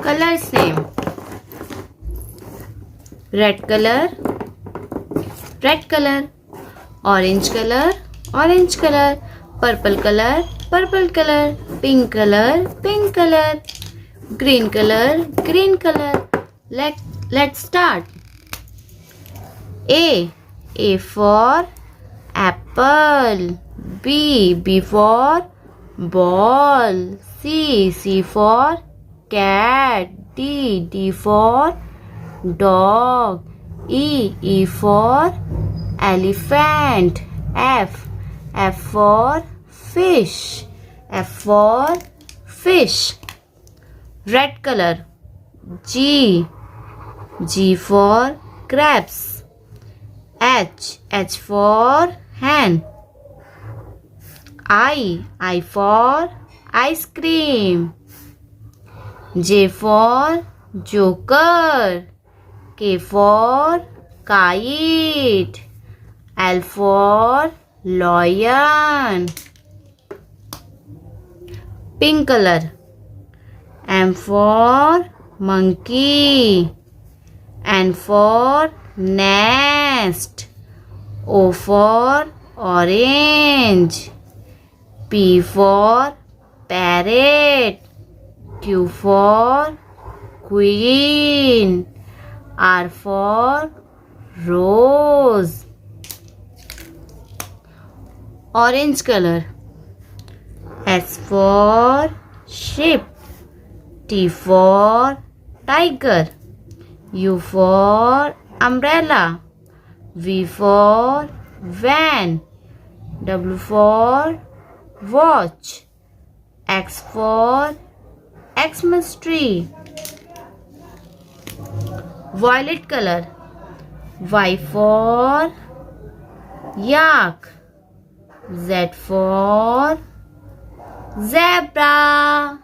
Colors name. Red color, red color. Orange color, orange color. Purple color, purple color. Pink color, pink color. Green color, green color. Let's start. A for apple. B for ball. C for cat. D for dog. E for elephant. F for fish. F for fish. Red color. G for grapes. H for hen. I for ice cream. J for joker. K for kite. L for lion. Pink color. M for monkey. N for nest. O for orange. P for parrot. Q for queen. R for rose. Orange color. S for sheep. T for tiger. U for umbrella. V for van. W for watch. X for Xmas tree. Violet color. Y for yak. Z for zebra.